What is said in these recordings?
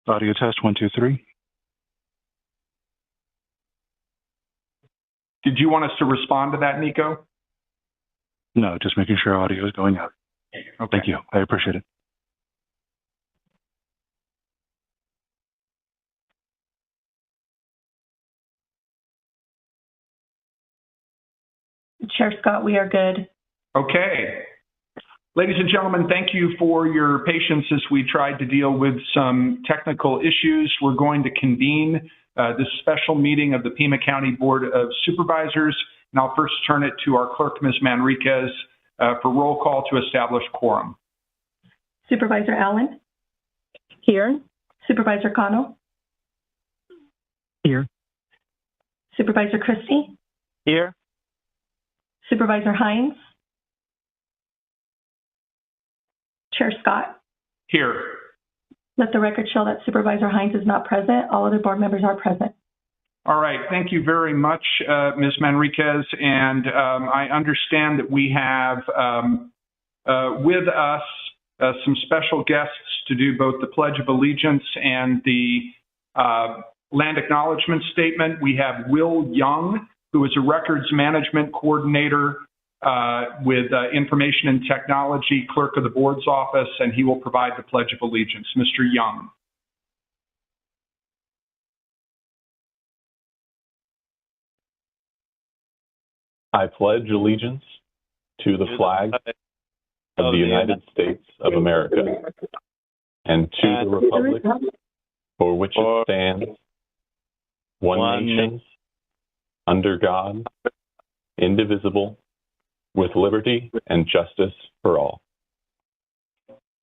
Audio test, 1, 2, 3. Did you want us to respond to that, Nico? No, just making sure audio is going out. Okay. Thank you. I appreciate it. Chair Scott, we are good. Okay. Ladies and gentlemen, thank you for your patience as we tried to deal with some technical issues. We're going to convene this special meeting of the Pima County Board of Supervisors. And I'll first turn it to our clerk, Ms. Manriquez, for roll call to establish quorum. Supervisor Allen? Here. Supervisor Cano? Here. Supervisor Christie? Here. Supervisor Hines? Chair Scott? Here. Let the record show that Supervisor Hines is not present. All other board members are present. All right. Thank you very much, Ms. Manriquez. And I understand that we have with us some special guests to do both the Pledge of Allegiance and the Land Acknowledgement Statement. We have Will Young, who is a Records Management Coordinator with Information and Technology, Clerk of the Board's Office, and he will provide the Pledge of Allegiance. Mr. Young. I pledge allegiance to the flag of the United States of America and to the republic for which it stands, one nation, under God, indivisible, with liberty and justice for all.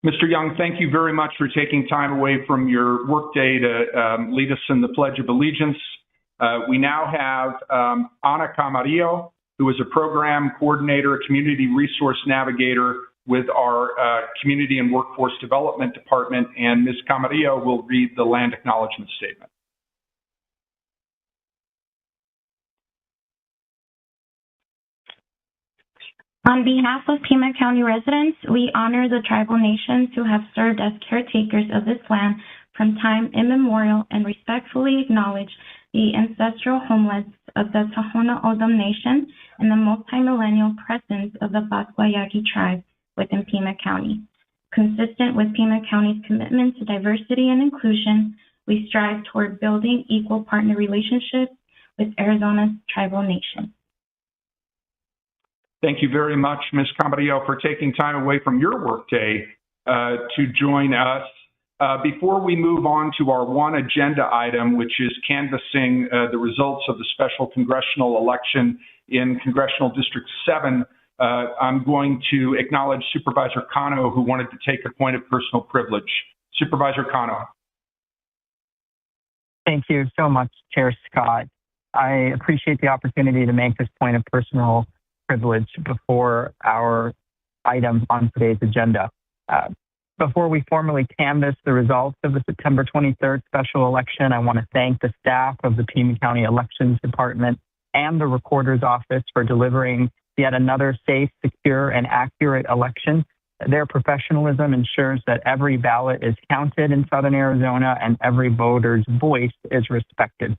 Mr. Young, thank you very much for taking time away from your workday to lead us in the Pledge of Allegiance. We now have Ana Camarillo, who is a program coordinator, a community resource navigator with our Community and Workforce Development Department, and Ms. Camarillo will read the Land Acknowledgement Statement. On behalf of Pima County residents, we honor the tribal nations who have served as caretakers of this land from time immemorial and respectfully acknowledge the ancestral homelands of the Tohono O'odham Nation and the multi-millennial presence of the Pasquayaqui tribe within Pima County. Consistent with Pima County's commitment to diversity and inclusion, we strive toward building equal partner relationships with Arizona's tribal nations. Thank you very much, Ms. Camarillo, for taking time away from your workday to join us. Before we move on to our one agenda item, which is canvassing the results of the special congressional election in Congressional District 7, I'm going to acknowledge Supervisor Cano, who wanted to take a point of personal privilege. Supervisor Cano. Thank you so much, Chair Scott. I appreciate the opportunity to make this point of personal privilege before our item on today's agenda. Before we formally canvass the results of the September 23rd special election, I want to thank the staff of the Pima County Elections Department and the Recorder's Office for delivering yet another safe, secure, and accurate election. Their professionalism ensures that every ballot is counted in Southern Arizona and every voter's voice is respected.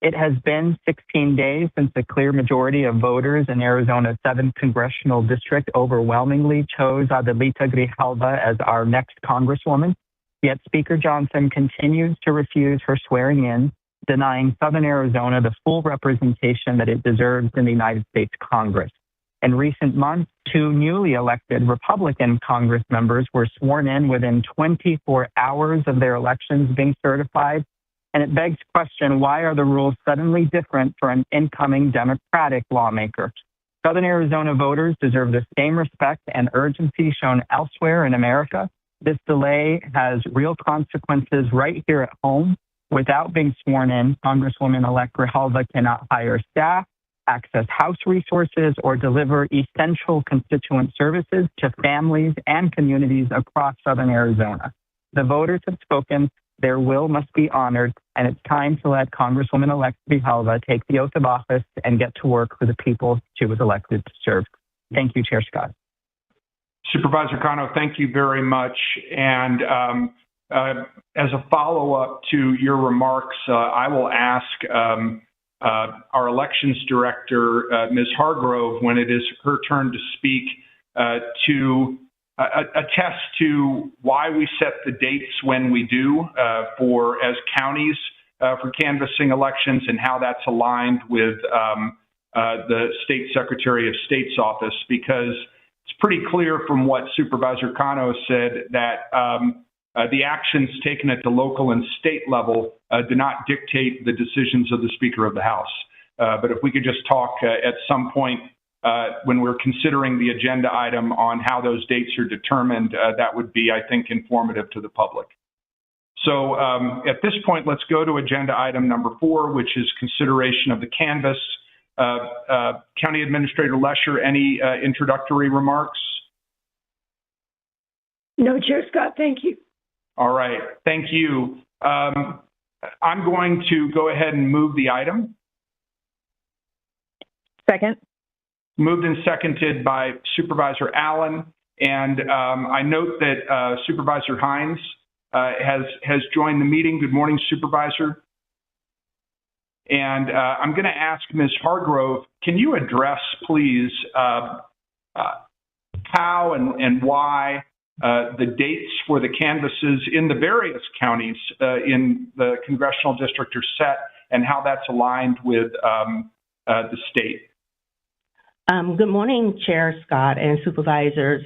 It has been 16 days since a clear majority of voters in Arizona's 7th congressional district overwhelmingly chose Adelita Grijalva as our next congresswoman. Yet Speaker Johnson continues to refuse her swearing in, denying Southern Arizona the full representation that it deserves in the United States Congress. In recent months, 2 newly elected Republican Congress members were sworn in within 24 hours of their elections being certified. And it begs question, why are the rules suddenly different for an incoming Democratic lawmaker? Southern Arizona voters deserve the same respect and urgency shown elsewhere in America. This delay has real consequences right here at home. Without being sworn in, Congresswoman-elect Grijalva cannot hire staff, access House resources, or deliver essential constituent services to families and communities across Southern Arizona. The voters have spoken. Their will must be honored, and it's time to let Congresswoman-elect Grijalva take the oath of office and get to work for the people she was elected to serve. Thank you, Chair Scott. Supervisor Cano, thank you very much. And as a follow-up to your remarks, I will ask our elections director, Ms. Hargrove, when it is her turn to speak, to attest to why we set the dates when we do as counties for canvassing elections, and how that's aligned with the State Secretary of State's office, because it's pretty clear from what Supervisor Cano said that the actions taken at the local and state level do not dictate the decisions of the Speaker of the House. But if we could just talk at some point when we're considering the agenda item on how those dates are determined, that would be, I think, informative to the public. So at this point, let's go to agenda item number 4, which is consideration of the canvass. County Administrator Lesher, any introductory remarks? No, Chair Scott, thank you. All right, thank you. I'm going to go ahead and move the item. Second. Moved and seconded by Supervisor Allen. And I note that Supervisor Hines has joined the meeting. Good morning, Supervisor. And I'm going to ask Ms. Hargrove, can you address, please, how and why the dates for the canvasses in the various counties in the congressional district are set, and how that's aligned with the state? Good morning, Chair Scott and Supervisors.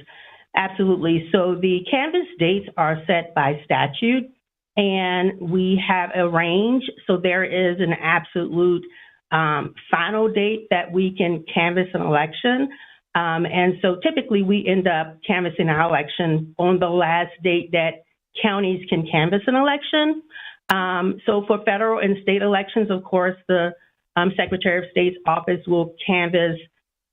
Absolutely. So the canvass dates are set by statute, and we have a range. So there is an absolute final date that we can canvass an election. And so typically we end up canvassing our election on the last date that counties can canvass an election. So for federal and state elections, of course, the Secretary of State's office will canvass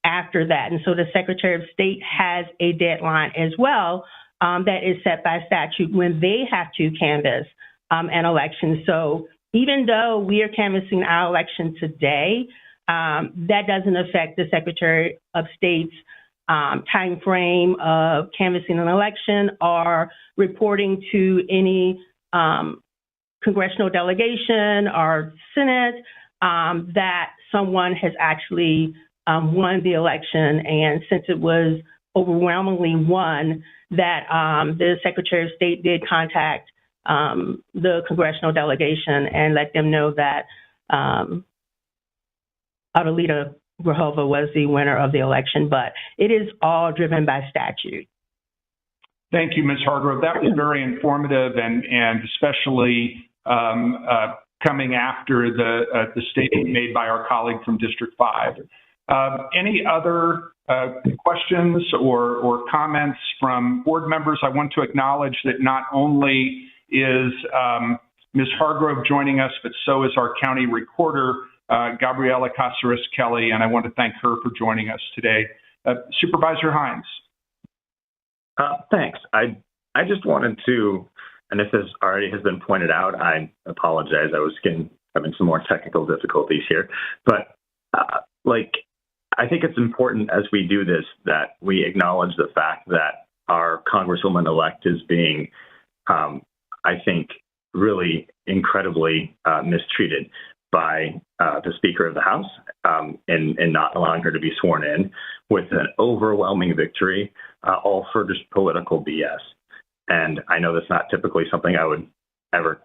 after that. And so the Secretary of State has a deadline as well that is set by statute when they have to canvass an election. So even though we are canvassing our election today, that doesn't affect the Secretary of State's time frame of canvassing an election or reporting to any congressional delegation or Senate that someone has actually won the election. And since it was overwhelmingly won, that the Secretary of State did contact the congressional delegation and let them know that Adelita Grajova was the winner of the election, but it is all driven by statute. Thank you, Ms. Hargrove. That was very informative, and especially coming after the statement made by our colleague from District 5. Any other questions or comments from board members? I want to acknowledge that not only is Ms. Hargrove joining us, but so is our county recorder, Gabriela Caceres Kelly, and I want to thank her for joining us today. Supervisor Hines. Thanks. I just wanted to, and if this already has been pointed out, I apologize. I was having some more technical difficulties here, but I think it's important as we do this that we acknowledge the fact that our Congresswoman-elect is being, I think, really incredibly mistreated by the Speaker of the House in not allowing her to be sworn in with an overwhelming victory, all for just political BS. And I know that's not typically something I would ever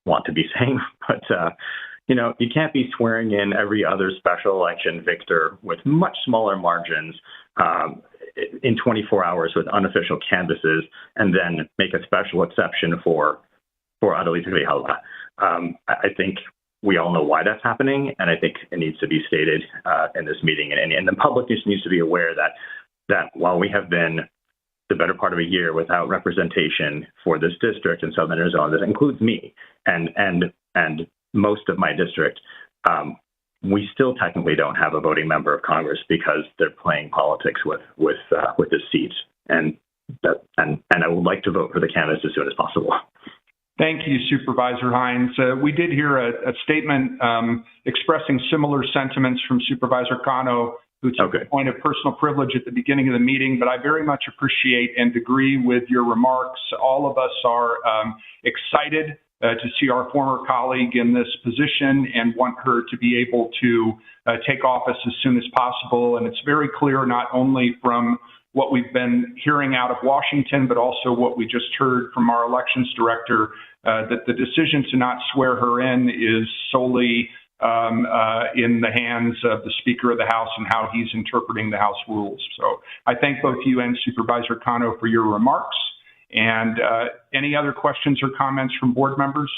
want to be saying, but you can't be swearing in every other special election victor with much smaller margins in 24 hours with unofficial canvasses and then make a special exception for Adelita Grajova. I think we all know why that's happening, and I think it needs to be stated in this meeting. And the public just needs to be aware that while we have been the better part of a year without representation for this district in Southern Arizona, that includes me and most of my district, we still technically don't have a voting member of Congress because they're playing politics with this seat. And I would like to vote for the candidates as soon as possible. Thank you, Supervisor Hines. We did hear a statement expressing similar sentiments from Supervisor Cano, who took a point of personal privilege at the beginning of the meeting, but I very much appreciate and agree with your remarks. All of us are excited to see our former colleague in this position and want her to be able to take office as soon as possible. And it's very clear, not only from what we've been hearing out of Washington, but also what we just heard from our elections director, that the decision to not swear her in is solely in the hands of the Speaker of the House and how he's interpreting the House rules. So I thank both you and Supervisor Cano for your remarks. And any other questions or comments from board members?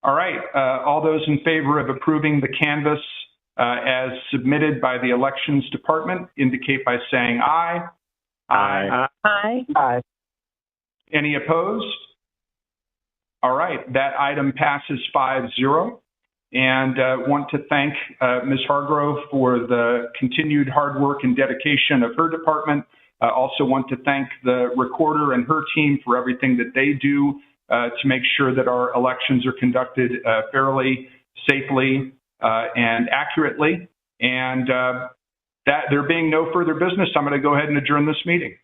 All right, all those in favor of approving the canvass as submitted by the Elections Department indicate by saying aye. Aye. Aye. Aye. Any opposed? All right, that item passes 5-0. And want to thank Ms. Hargrove for the continued hard work and dedication of her department. Also want to thank the recorder and her team for everything that they do to make sure that our elections are conducted fairly, safely, and accurately. And that there being no further business, I'm going to go ahead and adjourn this meeting.